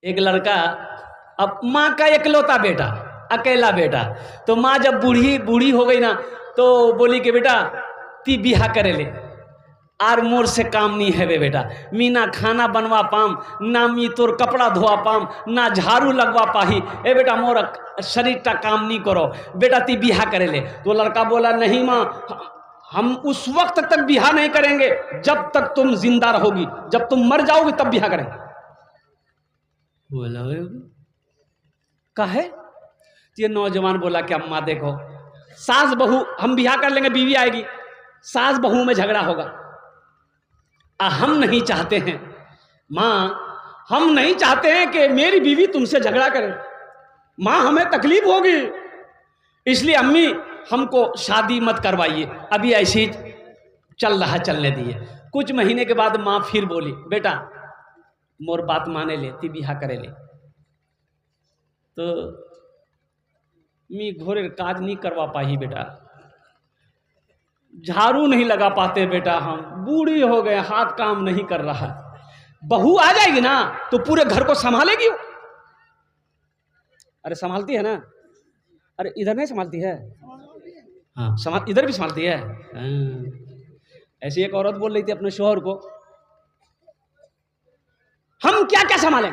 एक लड़का, अब माँ का इकलौता बेटा, अकेला बेटा, तो माँ जब बूढ़ी बूढ़ी हो गई ना तो बोली कि बेटा ती बिहा करे ले, आर मोर से काम नहीं है बे बेटा, मी ना खाना बनवा पाम, ना मी तोर कपड़ा धोआ पाम, ना झाड़ू लगवा पाही, ए बेटा मोर शरीर का काम नहीं करो, बेटा ती बिहा करे ले। तो लड़का बोला नहीं माँ, हम उस वक्त तक बिहा नहीं करेंगे जब तक तुम जिंदा रहोगी, जब तुम मर जाओगी तब बिहा करेंगे। बोला काहे? ये नौजवान बोला कि अम्मा देखो, सास बहू हम बिहा कर लेंगे, बीवी आएगी, सास बहू में झगड़ा होगा, हम नहीं चाहते हैं माँ, हम नहीं चाहते हैं कि मेरी बीवी तुमसे झगड़ा करे, माँ हमें तकलीफ होगी, इसलिए अम्मी हमको शादी मत करवाइए, अभी ऐसे ही चल रहा चलने दिए। कुछ महीने के बाद माँ फिर बोली बेटा मोर बात माने ले, ती बिहा करे ले। तो मी घोरे काज नहीं करवा पाही बेटा, झाड़ू नहीं लगा पाते बेटा, हम बूढ़ी हो गए, हाथ काम नहीं कर रहा, बहू आ जाएगी ना तो पूरे घर को संभालेगी वो। अरे संभालती है ना, अरे इधर नहीं संभालती है, हाँ इधर भी संभालती है। ऐसी एक औरत बोल रही थी अपने शोहर को, हम क्या क्या संभालें,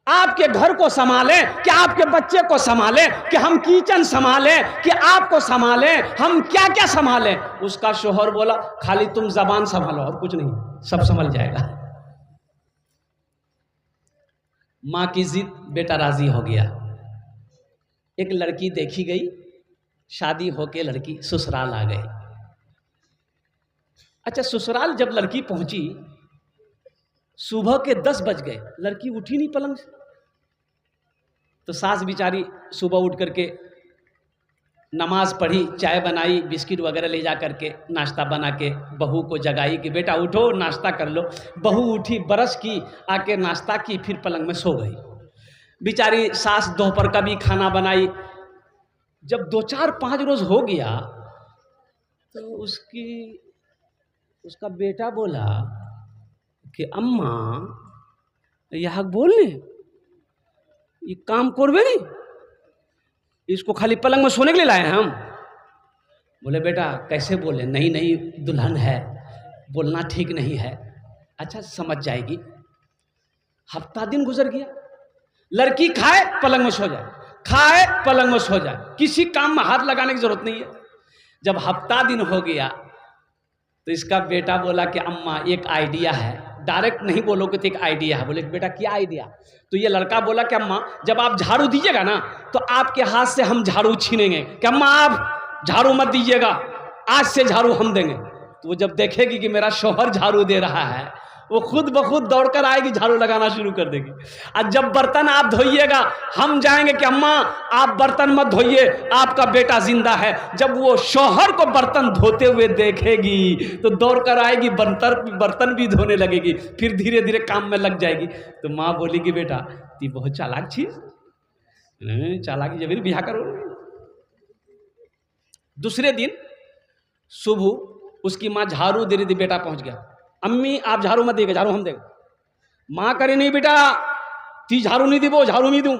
आपके घर को संभालें कि आपके बच्चे को संभालें, कि हम किचन संभालें कि आपको संभालें, हम क्या क्या संभालें। उसका शोहर बोला खाली तुम जबान संभालो और कुछ नहीं, सब संभल जाएगा। मां की जिद, बेटा राजी हो गया। एक लड़की देखी गई, शादी होके लड़की ससुराल आ गई। अच्छा ससुराल जब लड़की पहुंची, सुबह के 10 बज गए, लड़की उठी नहीं पलंग से। तो सास बिचारी सुबह उठ करके नमाज पढ़ी, चाय बनाई, बिस्किट वगैरह ले जा करके नाश्ता बना के बहू को जगाई कि बेटा उठो नाश्ता कर लो। बहू उठी, ब्रश की, आके नाश्ता की, फिर पलंग में सो गई। बिचारी सास दोपहर का भी खाना बनाई। जब 2-4-5 रोज हो गया तो उसका बेटा बोला कि अम्मा यह बोलने ये काम करबे नहीं, इसको खाली पलंग में सोने के लिए लाए हैं हम। बोले बेटा कैसे बोले, नहीं नहीं दुल्हन है, बोलना ठीक नहीं है। अच्छा समझ जाएगी। हफ्ता दिन गुजर गया, लड़की खाए पलंग में सो जाए, खाए पलंग में सो जाए, किसी काम में हाथ लगाने की जरूरत नहीं है। जब हफ्ता दिन हो गया तो इसका बेटा बोला कि अम्मा एक आइडिया है। डायरेक्ट नहीं बोलोगे तो एक आइडिया है। बोले बेटा क्या आइडिया? तो ये लड़का बोला कि अम्मा जब आप झाड़ू दीजिएगा ना तो आपके हाथ से हम झाड़ू छीनेंगे, कि अम्मा आप झाड़ू मत दीजिएगा, आज से झाड़ू हम देंगे। तो वो जब देखेगी कि मेरा शौहर झाड़ू दे रहा है, वो खुद ब खुद दौड़कर आएगी, झाड़ू लगाना शुरू कर देगी। और जब बर्तन आप धोइएगा हम जाएंगे कि अम्मा आप बर्तन मत धोइए, आपका बेटा जिंदा है। जब वो शौहर को बर्तन धोते हुए देखेगी तो दौड़कर आएगी, बर्तन भी धोने लगेगी, फिर धीरे धीरे काम में लग जाएगी। तो माँ बोली कि बेटा ती बहुत चालाक चीज, चालाकी जब बिहा करो। दूसरे दिन सुबह उसकी माँ झाड़ू दे रही थी, बेटा पहुंच गया। अम्मी आप झाड़ू मत देगा, झाड़ू हम देंगे। माँ करे नहीं बेटा ती झाड़ू नहीं दीबो, झाड़ू मी दूं।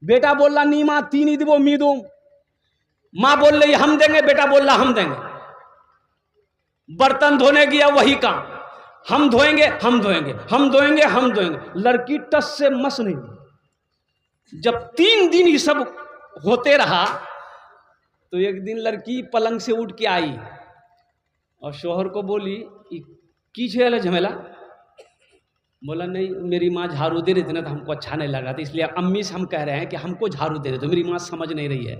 बेटा बोल रहा नहीं माँ ती नहीं दीबो मी दूं। माँ बोल रही हम देंगे, बेटा बोल रहा हम देंगे। बर्तन धोने गया वही काम, हम धोएंगे हम धोएंगे हम धोएंगे हम धोएंगे। लड़की टस से मस नहीं। जब 3 दिन ये सब होते रहा तो एक दिन लड़की पलंग से उठ के आई और शौहर को बोली की छे झमेला। बोला नहीं मेरी माँ झाड़ू दे रही थी ना तो हमको अच्छा नहीं लगा था, इसलिए अम्मी से हम कह रहे हैं कि हमको झाड़ू दे रहे, तो मेरी माँ समझ नहीं रही है।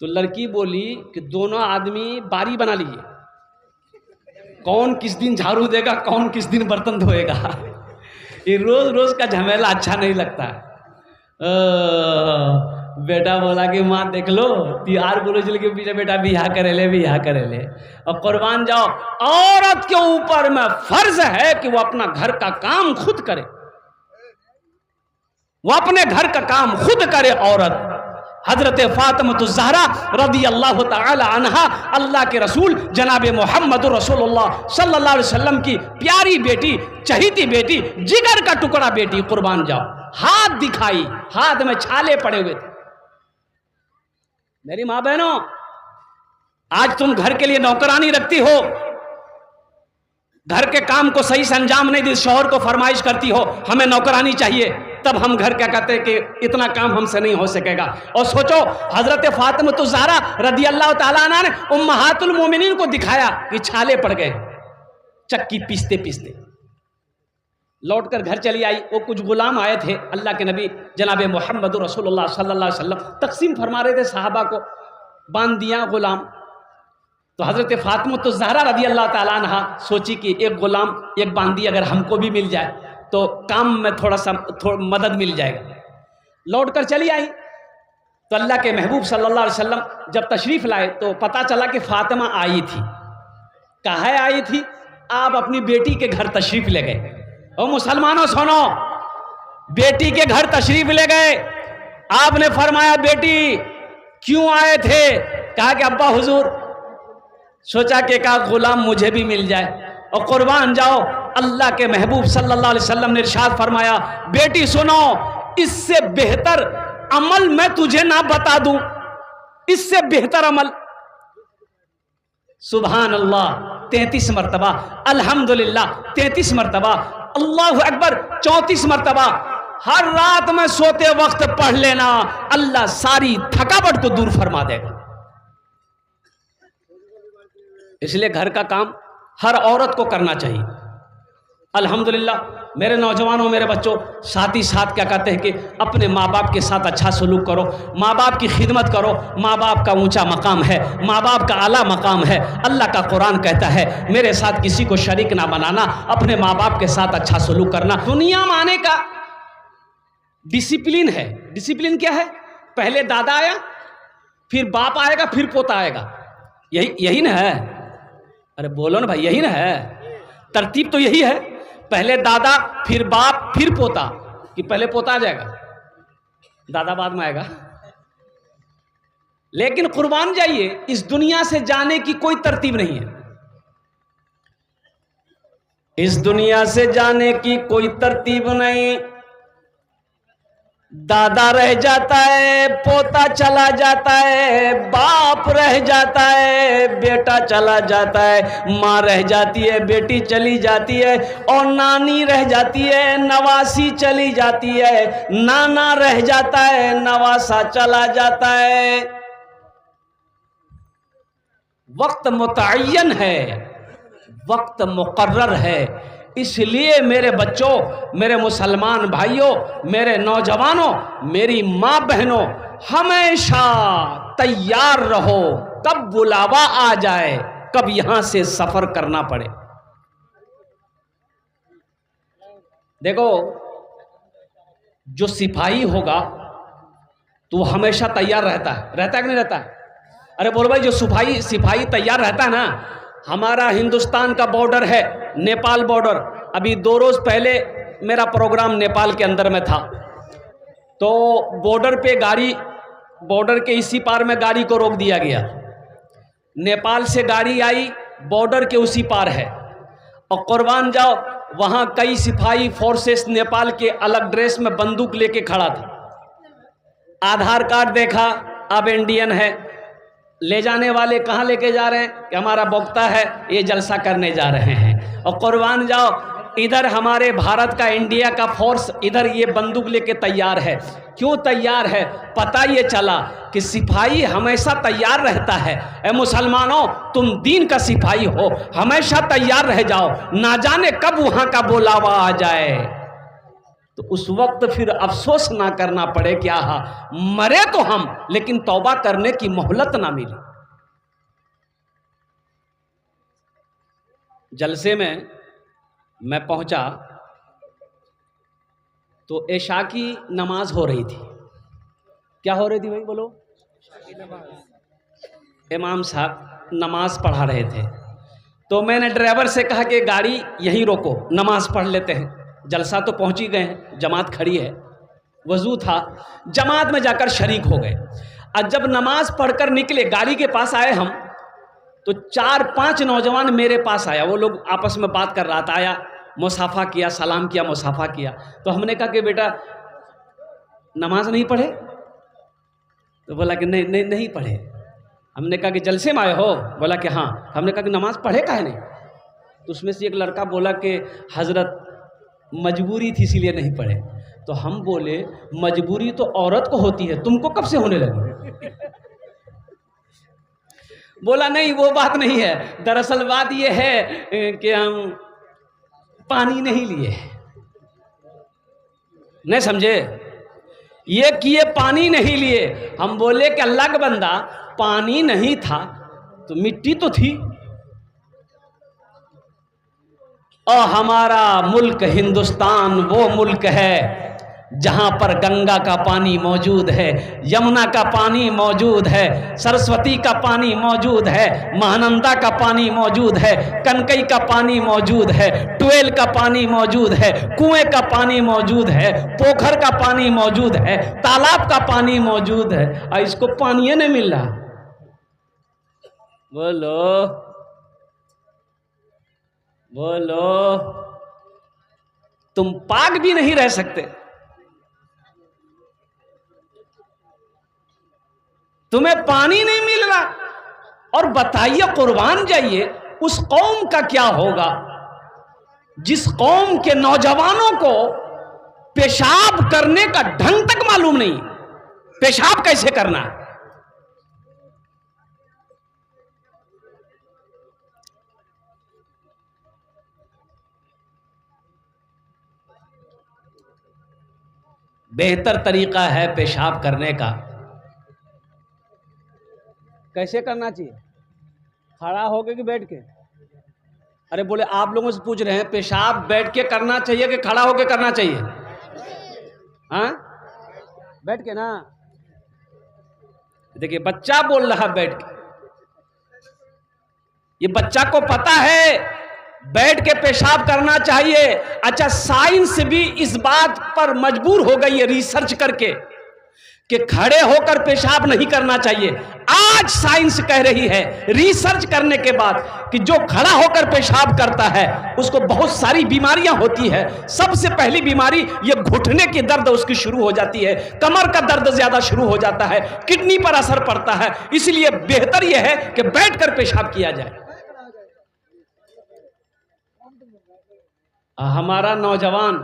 तो लड़की बोली कि दोनों आदमी बारी बना लीजिए, कौन किस दिन झाड़ू देगा, कौन किस दिन बर्तन धोएगा। ये रोज रोज का झमेला अच्छा नहीं लगता। बेटा बोला कि माँ देख लो तिहार बोलो चल के पीछे बेटा बिहा करे ले, बिहा करे ले। और कुर्बान जाओ, औरत के ऊपर में फर्ज है कि वो अपना घर का काम खुद करे, वो अपने घर का काम खुद करे औरत। हजरत फातिमा ज़हरा रदी अल्लाह ताला अन्हा, अल्लाह के रसूल जनाब मोहम्मद रसूलुल्लाह सल्लल्लाहु अलैहि वसल्लम की प्यारी बेटी, चहीती बेटी, जिगर का टुकड़ा बेटी, कुर्बान जाओ, हाथ दिखाई, हाथ में छाले पड़े हुए थे। मेरी माँ बहनों, आज तुम घर के लिए नौकरानी रखती हो, घर के काम को सही से अंजाम नहीं दी, शौहर को फरमाइश करती हो हमें नौकरानी चाहिए, तब हम घर क्या कहते हैं कि इतना काम हमसे नहीं हो सकेगा। और सोचो हजरत फातिमा ज़हरा रदी अल्लाह ताला अन्हा ने उम्महातुल मोमिनीन को दिखाया कि छाले पड़ गए चक्की पीसते पीसते। लौट कर घर चली आई, वो कुछ गुलाम आए थे, अल्लाह के नबी जनाब मोहम्मद रसूलुल्लाह सल्लल्लाहु अलैहि वसल्लम तकसीम फरमा रहे थे साहबा को, बांध दिया गुलाम। तो हजरत फातिमा ज़हरा रदी अल्लाह ताला अन्हा सोची कि एक गुलाम, एक बांदी अगर हमको भी मिल जाए तो काम में थोड़ा मदद मिल जाएगा। लौट कर चली आई तो अल्लाह के महबूब सल्लल्लाहु अलैहि वसल्लम जब तशरीफ़ लाए तो पता चला कि फातिमा आई थी। कहाँ आई थी? आप अपनी बेटी के घर तशरीफ़ ले गए। और मुसलमानों सुनो, बेटी के घर तशरीफ़ ले गए, आपने फरमाया बेटी क्यों आए थे? कहा कि अब्बा हुजूर सोचा कि का गुलाम मुझे भी मिल जाए और कुर्बान जाओ। अल्लाह के महबूब सल्लल्लाहु अलैहि वसल्लम ने इरशाद फरमाया, बेटी सुनो, इससे बेहतर अमल मैं तुझे ना बता दूं, इससे बेहतर अमल। सुभान अल्लाह 33 मरतबा, अल्हम्दुलिल्लाह 33 मरतबा, अल्लाहु अकबर 34 मरतबा, हर रात में सोते वक्त पढ़ लेना, अल्लाह सारी थकावट को दूर फरमा देगा। इसलिए घर का काम हर औरत को करना चाहिए। अल्हम्दुलिल्लाह मेरे नौजवानों, मेरे बच्चों, साथ ही साथ क्या कहते हैं कि अपने माँ बाप के साथ अच्छा सलूक करो, माँ बाप की खिदमत करो। माँ बाप का ऊंचा मकाम है, माँ बाप का आला मकाम है। अल्लाह का कुरान कहता है मेरे साथ किसी को शरीक ना बनाना, अपने माँ बाप के साथ अच्छा सलूक करना। दुनिया में आने का डिसिप्लिन है। डिसिप्लिन क्या है? पहले दादा आया, फिर बाप आएगा, फिर पोता आएगा। यही ना है? अरे बोलो ना भाई, यही ना है? तरतीब तो यही है, पहले दादा फिर बाप फिर पोता। कि पहले पोता आ जाएगा, दादा बाद में आएगा? लेकिन कुर्बान जाइए, इस दुनिया से जाने की कोई तरतीब नहीं है। इस दुनिया से जाने की कोई तरतीब नहीं। दादा रह जाता है, पोता चला जाता है, बाप रह जाता है, बेटा चला जाता है, माँ रह जाती है, बेटी चली जाती है, और नानी रह जाती है, नवासी चली जाती है, नाना रह जाता है, नवासा चला जाता है। वक्त मुतअय्यन है, वक्त मुकर्रर है। इसलिए मेरे बच्चों, मेरे मुसलमान भाइयों, मेरे नौजवानों, मेरी माँ बहनों, हमेशा तैयार रहो, कब बुलावा आ जाए, कब यहां से सफर करना पड़े। देखो, जो सिपाही होगा तो हमेशा तैयार रहता है कि नहीं रहता है? अरे बोल भाई, जो सिपाही तैयार रहता है ना। हमारा हिंदुस्तान का बॉर्डर है नेपाल बॉर्डर। अभी 2 रोज पहले मेरा प्रोग्राम नेपाल के अंदर में था, तो बॉर्डर पे गाड़ी, बॉर्डर के इसी पार में गाड़ी को रोक दिया गया। नेपाल से गाड़ी आई, बॉर्डर के उसी पार है, और कुर्बान जाओ वहाँ कई सिपाही फोर्सेस नेपाल के अलग ड्रेस में बंदूक लेके खड़ा था। आधार कार्ड देखा, अब इंडियन है। ले जाने वाले कहाँ लेके जा रहे हैं कि हमारा बोक्ता है, ये जलसा करने जा रहे हैं। और कुर्बान जाओ, इधर हमारे भारत का, इंडिया का फोर्स इधर ये बंदूक लेके तैयार है। क्यों तैयार है? पता ये चला कि सिपाही हमेशा तैयार रहता है। ए मुसलमानों, तुम दीन का सिपाही हो, हमेशा तैयार रह जाओ, ना जाने कब वहां का बुलावा आ जाए, तो उस वक्त फिर अफसोस ना करना पड़े कि आहा, मरे तो हम, लेकिन तौबा करने की मोहलत ना मिली। जलसे में मैं पहुंचा तो इशा की नमाज हो रही थी। क्या हो रही थी भाई, बोलो? इमाम साहब नमाज पढ़ा रहे थे। तो मैंने ड्राइवर से कहा कि गाड़ी यहीं रोको, नमाज पढ़ लेते हैं। जलसा तो पहुंच ही गए हैं, जमात खड़ी है, वजू था, जमात में जाकर शरीक हो गए। आज जब नमाज पढ़कर निकले, गाड़ी के पास आए हम, तो 4-5 नौजवान मेरे पास आया। वो लोग आपस में बात कर रहा था, आया, मुसाफा किया, सलाम किया, मुसाफा किया। तो हमने कहा कि बेटा नमाज नहीं पढ़े? तो बोला कि नहीं नहीं नहीं पढ़े। हमने कहा कि जलसे में आए हो? बोला कि हाँ। हमने कहा कि नमाज पढ़े काहे नहीं? तो उसमें से एक लड़का बोला कि हजरत मजबूरी थी इसीलिए नहीं पढ़े। तो हम बोले मजबूरी तो औरत को होती है, तुमको कब से होने लगी? बोला नहीं वो बात नहीं है, दरअसल बात ये है कि हम पानी नहीं लिए। नहीं समझे? ये किए पानी नहीं लिए। हम बोले कि अल्लाह का बंदा पानी नहीं था तो मिट्टी तो थी। और हमारा मुल्क हिंदुस्तान वो मुल्क है जहां पर गंगा का पानी मौजूद है, यमुना का पानी मौजूद है, सरस्वती का पानी मौजूद है, महानंदा का पानी मौजूद है, कनकई का पानी मौजूद है, ट्वेल का पानी मौजूद है, कुएं का पानी मौजूद है, पोखर का पानी मौजूद है, तालाब का पानी मौजूद है, और इसको पानी नहीं मिल रहा। बोलो बोलो, तुम पाक भी नहीं रह सकते, तुम्हें पानी नहीं मिल रहा। और बताइए, कुर्बान जाइए, उस कौम का क्या होगा जिस कौम के नौजवानों को पेशाब करने का ढंग तक मालूम नहीं, पेशाब कैसे करना है। बेहतर तरीका है पेशाब करने का। कैसे करना चाहिए? खड़ा होके कि बैठ के? अरे बोले आप लोगों से पूछ रहे हैं पेशाब बैठ के करना चाहिए कि खड़ा होके करना चाहिए? हाँ, बैठ के ना। देखिए बच्चा बोल रहा बैठ के, ये बच्चा को पता है बैठ के पेशाब करना चाहिए। अच्छा, साइंस भी इस बात पर मजबूर हो गई है रिसर्च करके कि खड़े होकर पेशाब नहीं करना चाहिए। आज साइंस कह रही है रिसर्च करने के बाद कि जो खड़ा होकर पेशाब करता है उसको बहुत सारी बीमारियां होती है। सबसे पहली बीमारी ये घुटने की दर्द उसकी शुरू हो जाती है, कमर का दर्द ज्यादा शुरू हो जाता है, किडनी पर असर पड़ता है। इसलिए बेहतर यह है कि बैठकर पेशाब किया जाए। हमारा नौजवान,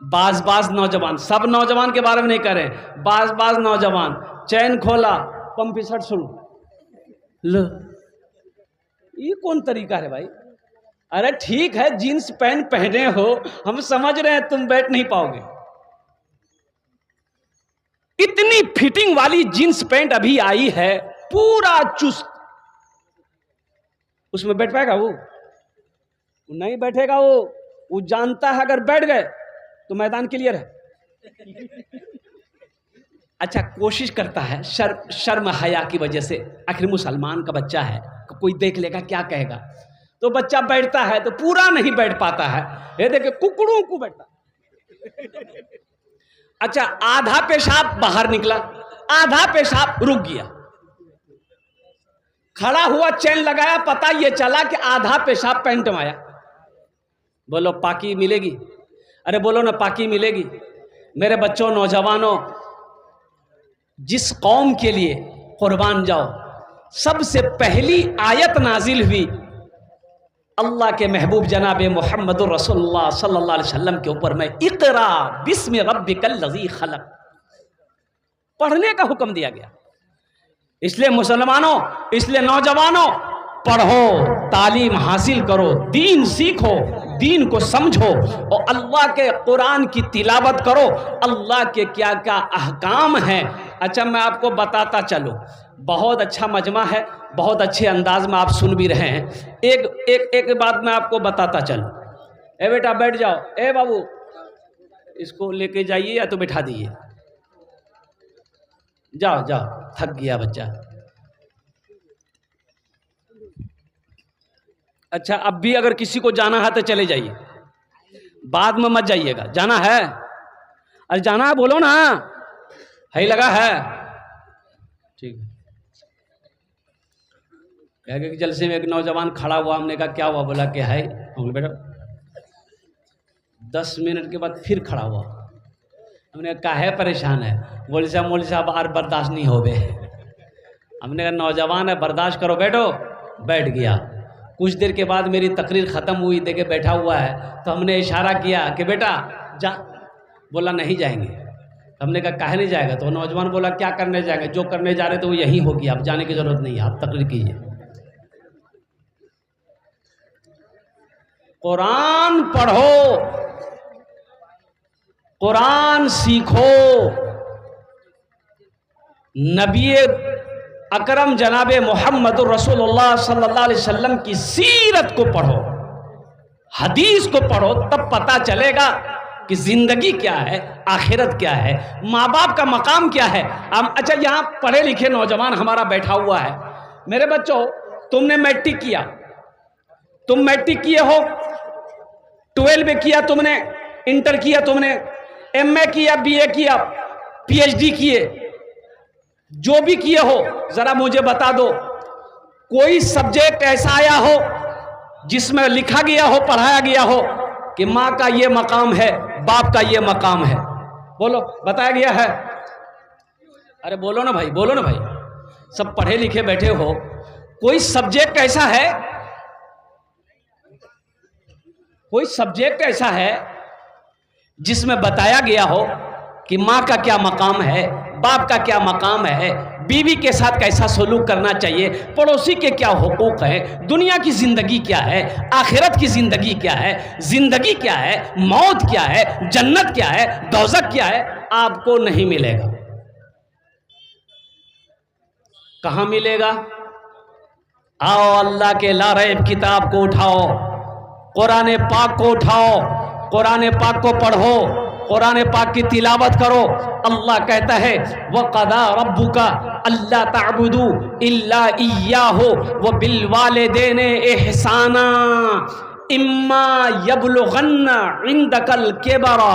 बाज नौजवान, सब नौजवान के बारे में नहीं करें, बाज नौजवान चैन खोला, पंपी शर्ट शुरू। लो, ये कौन तरीका है भाई? अरे ठीक है जीन्स पैंट पहने हो, हम समझ रहे हैं तुम बैठ नहीं पाओगे। इतनी फिटिंग वाली जीन्स पैंट अभी आई है, पूरा चुस्त, उसमें बैठ पाएगा वो? नहीं बैठेगा वो जानता है अगर बैठ गए तो मैदान क्लियर है। अच्छा, कोशिश करता है, शर्म हया की वजह से, आखिर मुसलमान का बच्चा है, कोई देख लेगा क्या कहेगा, तो बच्चा बैठता है तो पूरा नहीं बैठ पाता है। ये देखे कुकड़ों को बैठता। अच्छा, आधा पेशाब बाहर निकला, आधा पेशाब रुक गया, खड़ा हुआ, चैन लगाया, पता ये चला कि आधा पेशाब पैंट में आया। बोलो पाकी मिलेगी? अरे बोलो ना पाकी मिलेगी? मेरे बच्चों, नौजवानों, जिस कौम के लिए कुर्बान जाओ, सबसे पहली आयत नाजिल हुई अल्लाह के महबूब जनाब मोहम्मद रसूलुल्लाह सल्लल्लाहु अलैहि वसल्लम के ऊपर में, इक़रा बिस्मि रब्बिकल लज़ी खलक़, पढ़ने का हुक्म दिया गया। इसलिए मुसलमानों, इसलिए नौजवानों, पढ़ो, तालीम हासिल करो, दीन सीखो, दीन को समझो और अल्लाह के कुरान की तिलावत करो, अल्लाह के क्या क्या अहकाम हैं। अच्छा, मैं आपको बताता चलूं, बहुत अच्छा मजमा है, बहुत अच्छे अंदाज में आप सुन भी रहे हैं। एक बात मैं आपको बताता चलूं। ए बेटा बैठ जाओ, ए बाबू इसको लेके जाइए या तो बैठा दीजिए, जाओ जाओ, थक गया बच्चा। अच्छा, अब भी अगर किसी को जाना है तो चले जाइए, बाद में मत जाइएगा। जाना है? अरे जाना है बोलो ना, है लगा है। ठीक है। कह गए कि जलसे में एक नौजवान खड़ा हुआ, हमने कहा क्या हुआ? बोला कि है। हमने बेटा 10 मिनट के बाद फिर खड़ा हुआ। हमने कहा है परेशान है? मौलवी साहब और बर्दाश्त नहीं हो गए। हमने कहा नौजवान है, बर्दाश्त करो, बैठो। बैठ गया। कुछ देर के बाद मेरी तकरीर ख़त्म हुई, देखे बैठा हुआ है, तो हमने इशारा किया कि बेटा जा। बोला नहीं जाएंगे। हमने कहा काहे नहीं जाएगा? तो नौजवान बोला क्या करने जाएंगे? जो करने जा रहे तो वो यही होगी, आप जाने की ज़रूरत नहीं है, आप तकरीर कीजिए। कुरान पढ़ो, कुरान सीखो, नबी अकरम जनाबे मोहम्मद रसूलुल्लाह सल्लल्लाहु अलैहि वसल्लम की सीरत को पढ़ो, हदीस को पढ़ो, तब पता चलेगा कि जिंदगी क्या है, आखिरत क्या है, माँ बाप का मकाम क्या है। अच्छा, यहाँ पढ़े लिखे नौजवान हमारा बैठा हुआ है। मेरे बच्चों, तुमने मैट्रिक किया, तुम मैट्रिक किए हो, 12 किया तुमने, इंटर किया तुमने, MA किया, BA किया, PhD किए, जो भी किए हो, जरा मुझे बता दो, कोई सब्जेक्ट ऐसा आया हो जिसमें लिखा गया हो, पढ़ाया गया हो कि माँ का ये मकाम है, बाप का ये मकाम है? बोलो, बताया गया है? अरे बोलो ना भाई, बोलो ना भाई, सब पढ़े लिखे बैठे हो। कोई सब्जेक्ट ऐसा है, कोई सब्जेक्ट ऐसा है जिसमें बताया गया हो कि माँ का क्या मकाम है, बाप का क्या मकाम है, बीवी के साथ कैसा सलूक करना चाहिए, पड़ोसी के क्या हुकूक है, दुनिया की ज़िंदगी क्या है, आखिरत की ज़िंदगी क्या है, ज़िंदगी क्या है, मौत क्या है, जन्नत क्या है, दोज़ख क्या है? आपको नहीं मिलेगा। कहाँ मिलेगा? आओ अल्लाह के लारैब किताब को उठाओ, कुरान पाक को उठाओ, कुरान पाक को पढ़ो, कुरान पाक की तिलावत करो। अल्लाह कहता है वक़दा रब्बुका अल्ला ताबुदू इल्ला इय्याहु व बिल वालिदैनि इहसाना इम्मा यबलुगन्ना इंदकल किबरा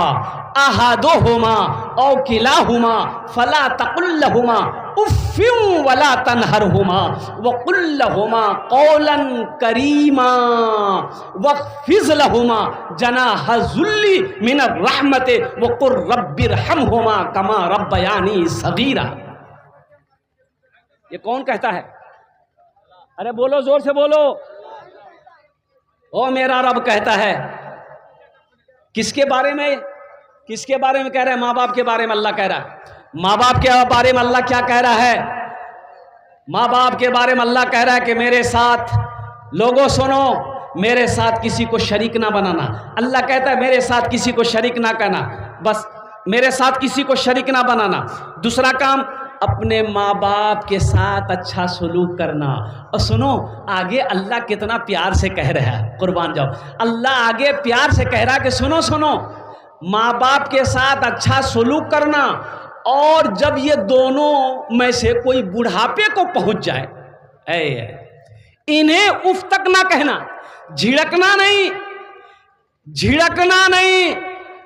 अहादुहुमा औ किलाहुमा फला तकुल लहुमा उफ़्फिन वला तनहरहुमा वक़ुल लहुमा क़ौलन करीमा वख़्फ़िज़ लहुमा जनाह ज़ुल्ली मिनर रहमति वक़ुल रब्बिरहमहुमा कमा रब्बयानी सगीरा। ये कौन कहता है? अरे बोलो, जोर से बोलो। ओ मेरा रब कहता है। किसके बारे में? किसके बारे में कह रहा है? माँ बाप के बारे में अल्लाह कह रहा है। माँ बाप के बारे में अल्लाह क्या कह रहा है? माँ बाप के बारे में अल्लाह कह रहा है कि मेरे साथ, लोगों सुनो, मेरे साथ किसी को शरीक ना बनाना। अल्लाह कहता है मेरे साथ किसी को शरीक ना करना, बस मेरे साथ किसी को शरीक ना बनाना। दूसरा काम, अपने माँ बाप के साथ अच्छा सलूक करना। और सुनो आगे अल्लाह कितना प्यार से कह रहा है, कुर्बान जाओ, अल्लाह आगे प्यार से कह रहा है कि सुनो सुनो, माँ बाप के साथ अच्छा सलूक करना। और जब ये दोनों में से कोई बुढ़ापे को पहुंच जाए, इन्हें उफ तक ना कहना, झिड़कना नहीं, झिड़कना नहीं।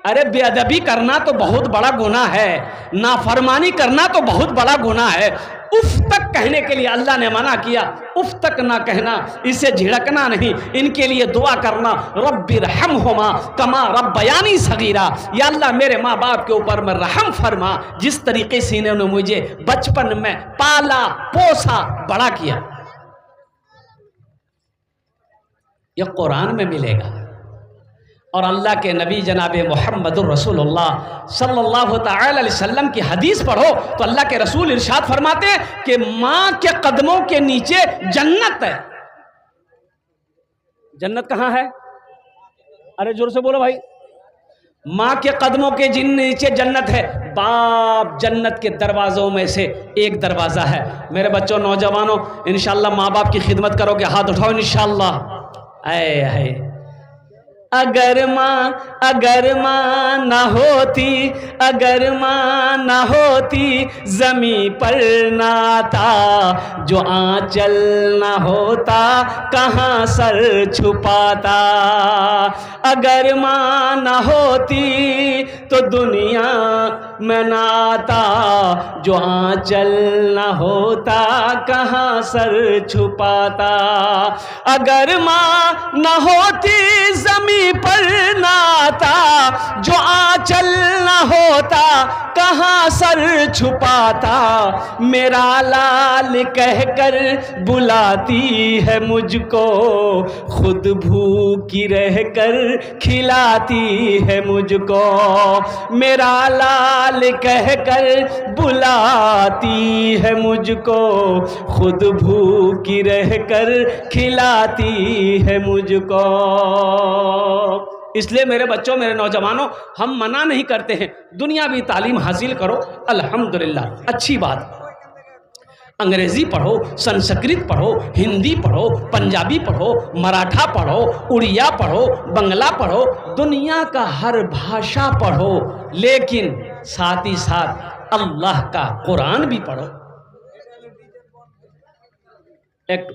अरे बेअदबी करना तो बहुत बड़ा गुनाह है, नाफरमानी करना तो बहुत बड़ा गुनाह है। उफ तक कहने के लिए अल्लाह ने मना किया, उफ तक ना कहना, इसे झिड़कना नहीं, इनके लिए दुआ करना, रब्बिरहमहुमा कमा रब्बयानी सगीरा। या अल्लाह मेरे माँ बाप के ऊपर में रहम फरमा, जिस तरीके से इन्होंने मुझे बचपन में पाला पोसा बड़ा किया। यह कुरान में मिलेगा। और अल्लाह के नबी जनाबे मोहम्मदुर रसूलुल्लाह सल्लल्लाहु तआला अलैहि वसल्लम की हदीस पढ़ो तो अल्लाह के रसूल इरशाद फरमाते हैं कि माँ के कदमों के नीचे जन्नत है। जन्नत कहाँ है? अरे जोर से बोलो भाई। माँ के कदमों के नीचे जन्नत है। बाप जन्नत के दरवाज़ों में से एक दरवाज़ा है। मेरे बच्चों, नौजवानों, इंशाअल्लाह माँ बाप की खिदमत करोगे, हाथ उठाओ इंशाअल्लाह। आए अगर माँ न होती, अगर माँ न होती, ज़मीं पर ना आता, जो आंचल न होता कहाँ सर छुपाता। अगर माँ न होती तो दुनिया में ना आता, जो आंचल न होता कहाँ सर छुपाता। अगर माँ न होती ज़मीं पर नाता, जो आंचल न होता कहाँ सर छुपाता। मेरा लाल कहकर बुलाती है मुझको, खुद भूखी रहकर खिलाती है मुझको। मेरा लाल कहकर बुलाती है मुझको, खुद भूखी रहकर खिलाती है मुझको। इसलिए मेरे बच्चों, मेरे नौजवानों, हम मना नहीं करते हैं, दुनियावी तालीम हासिल करो, अल्हम्दुलिल्लाह, अच्छी बात। अंग्रेजी पढ़ो, संस्कृत पढ़ो, हिंदी पढ़ो, पंजाबी पढ़ो, मराठा पढ़ो, उड़िया पढ़ो, बंगला पढ़ो, दुनिया का हर भाषा पढ़ो, लेकिन साथ ही साथ अल्लाह का कुरान भी पढ़ो। एक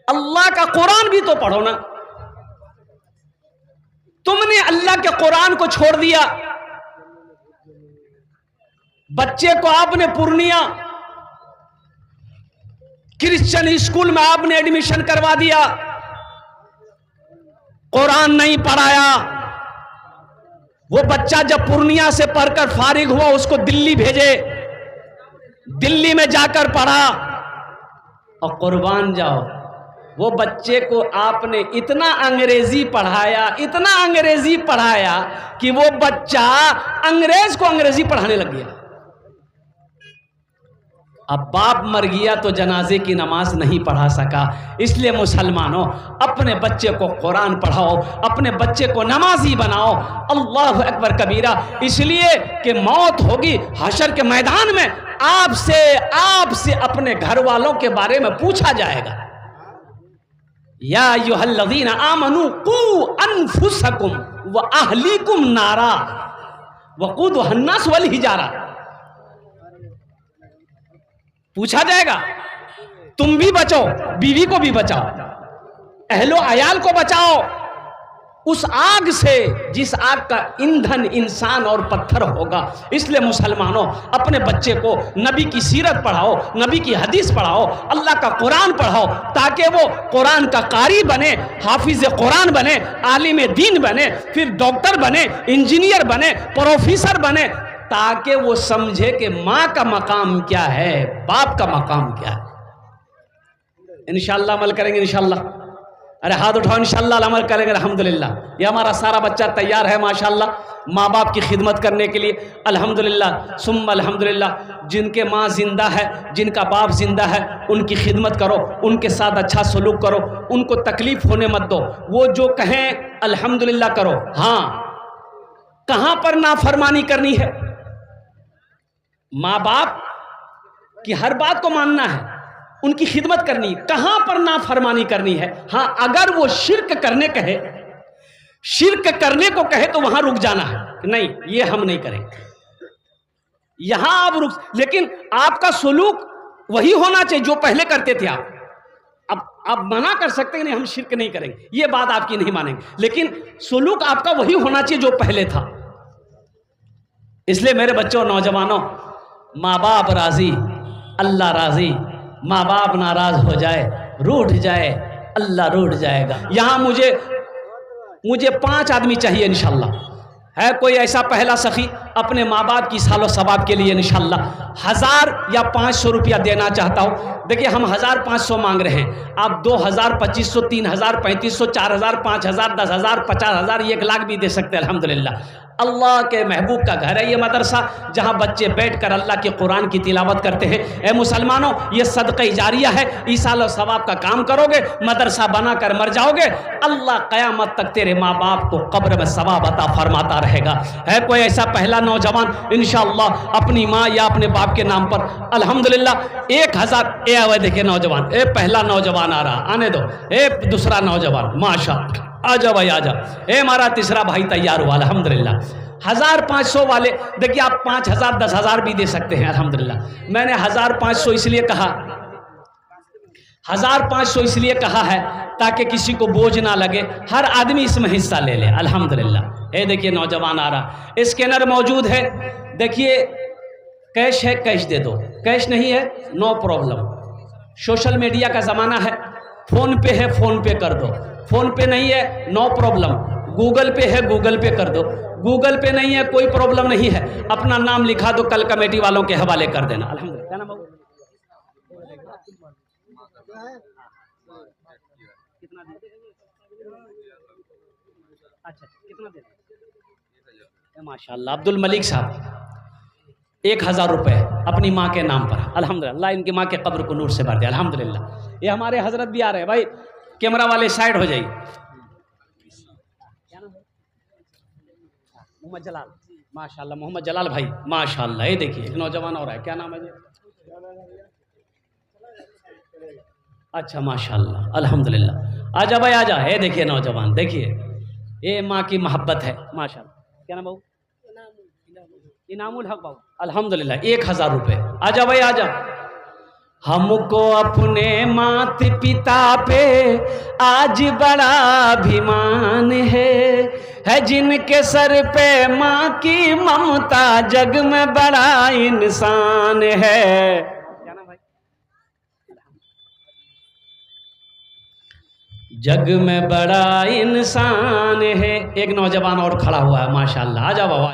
अल्लाह का कुरान भी तो पढ़ो ना। तुमने अल्लाह के कुरान को छोड़ दिया, बच्चे को आपने पूर्णिया क्रिश्चियन स्कूल में आपने एडमिशन करवा दिया, कुरान नहीं पढ़ाया। वो बच्चा जब पूर्णिया से पढ़कर फारिग हुआ, उसको दिल्ली भेजे, दिल्ली में जाकर पढ़ा, और कुर्बान जाओ, वो बच्चे को आपने इतना अंग्रेजी पढ़ाया, इतना अंग्रेजी पढ़ाया कि वो बच्चा अंग्रेज को अंग्रेजी पढ़ाने लग गया। अब बाप मर गया तो जनाजे की नमाज नहीं पढ़ा सका। इसलिए मुसलमानों, अपने बच्चे को कुरान पढ़ाओ, अपने बच्चे को नमाजी बनाओ। अल्लाहु अकबर कबीरा। इसलिए कि मौत होगी हशर के मैदान में, आपसे अपने घर वालों के बारे में पूछा जाएगा। या अय्युहल्लज़ीना आमनू कू अनफुसकुम व अहलीकुम नारा वक़ूदुहा अन्नास वल हिजारा। पूछा जाएगा, तुम भी बचो, बीवी को भी बचाओ, अहलो अयाल को बचाओ उस आग से जिस आग का ईंधन इंसान और पत्थर होगा। इसलिए मुसलमानों, अपने बच्चे को नबी की सीरत पढ़ाओ, नबी की हदीस पढ़ाओ, अल्लाह का कुरान पढ़ाओ, ताकि वो कुरान का कारी बने, हाफिज कुरान बने, आलिम दीन बने, फिर डॉक्टर बने, इंजीनियर बने, प्रोफेसर बने, ताकि वो समझे कि माँ का मकाम क्या है, बाप का मकाम क्या है। इंशाअल्लाह अमल करेंगे, इंशाअल्लाह। अरे हाथ उठाओ, इंशाअल्लाह अमल करेंगे, अल्हम्दुलिल्लाह। ये हमारा सारा बच्चा तैयार है माशाअल्लाह माँ बाप की खिदमत करने के लिए, अल्हम्दुलिल्लाह सुम्मा अल्हम्दुलिल्लाह। जिनके माँ जिंदा है, जिनका बाप जिंदा है, उनकी खिदमत करो, उनके साथ अच्छा सलूक करो, उनको तकलीफ होने मत दो। वो जो कहें अल्हम्दुलिल्लाह करो। हाँ, कहाँ पर नाफरमानी करनी है? माँ बाप की हर बात को मानना है, उनकी खिदमत करनी, कहां पर नाफरमानी करनी है? हाँ, अगर वो शिर्क करने कहे, शिर्क करने को कहे तो वहां रुक जाना है, नहीं ये हम नहीं करेंगे, यहां आप रुक। लेकिन आपका सुलूक वही होना चाहिए जो पहले करते थे आप। अब आप मना कर सकते हैं नहीं हम शिर्क नहीं करेंगे, ये बात आपकी नहीं मानेंगे, लेकिन सुलूक आपका वही होना चाहिए जो पहले था। इसलिए मेरे बच्चों, नौजवानों, माँ बाप राजी, अल्लाह राजी। माँ बाप नाराज हो जाए, रूठ जाए, अल्लाह रूठ जाएगा। यहाँ मुझे 5 आदमी चाहिए इंशाल्लाह। है कोई ऐसा पहला सखी अपने माँ बाप की सालो सवाब के लिए इंशाल्लाह 1000 या 500 रुपया देना चाहता हूँ? देखिए, हम 1500 मांग रहे हैं, आप 2000, 2500, 3000, 3500, 4000, 5000, 10,000, 50,000, 1 लाख भी दे सकते हैं। अल्हम्दुलिल्लाह, अल्लाह के महबूब का घर है ये मदरसा, जहाँ बच्चे बैठकर अल्लाह के कुरान की तिलावत करते हैं। ए मुसलमानों, ये सदक़ा जारिया है, ईसाल और सवाब का काम करोगे, मदरसा बनाकर मर जाओगे, अल्लाह क़यामत तक तेरे माँ बाप को कब्र में सवाब अता फरमाता रहेगा। है कोई ऐसा पहला नौजवान इंशाअल्लाह अपनी माँ या अपने बाप के नाम पर? अल्हम्दुलिल्लाह 1000। देखिए नौजवान, पहला नौजवान आ रहा, आने दो। दूसरा नौजवान, माशाअल्लाह। आजा भाई आजा। ए हमारा तीसरा भाई तैयार हुआ अल्हम्दुलिल्लाह। 1500 वाले देखिए, आप 5000 10,000 भी दे सकते हैं अल्हम्दुलिल्लाह। मैंने 1500 इसलिए कहा, 1500 इसलिए कहा है ताकि किसी को बोझ ना लगे, हर आदमी इसमें हिस्सा ले ले अल्हम्दुलिल्लाह। ये देखिए नौजवान आ रहा, स्कैनर मौजूद है। देखिए कैश है, कैश दे दो, कैश नहीं है नो प्रॉब्लम। सोशल मीडिया का ज़माना है, फ़ोन पे है फ़ोन पे कर दो, फ़ोन पे नहीं है नो प्रॉब्लम, गूगल पे है गूगल पे कर दो, गूगल पे नहीं है कोई प्रॉब्लम नहीं है, अपना नाम लिखा दो, कल कमेटी वालों के हवाले कर देना अल्हम्दुलिल्लाह। क्या नाम बाबू? कितना दे? अच्छा कितना दे? माशाल्लाह अब्दुल मलिक साहब 1000 रुपये अपनी माँ के नाम पर अल्हम्दुलिल्लाह। इनकी माँ के कब्र को नूर से भर दिया अल्हम्दुलिल्लाह। ये हमारे हजरत भी आ रहे हैं भाई, कैमरा वाले साइड हो जाइए। क्या नाम है? मोहम्मद जलाल, माशाल्लाह मोहम्मद जलाल भाई माशाल्लाह। ये देखिए एक नौजवान और है, क्या नाम है जी? अच्छा माशाल्लाह अल्हम्दुलिल्लाह। आजा भाई आजा। ये देखिए नौजवान, देखिए ये माँ की मोहब्बत है माशाल्लाह। क्या नाम बाबू? इनामुल हक बाबू अल्हम्दुलिल्लाह। 1000 रुपये। आजा भाई आजा। हमको अपने माता पिता पे आज बड़ा अभिमान है जिनके सर पे माँ की ममता जग में बड़ा इंसान है। क्या नाम भाई? जग में बड़ा इंसान है। एक नौजवान और खड़ा हुआ है माशाल्लाह। आजा बाबा।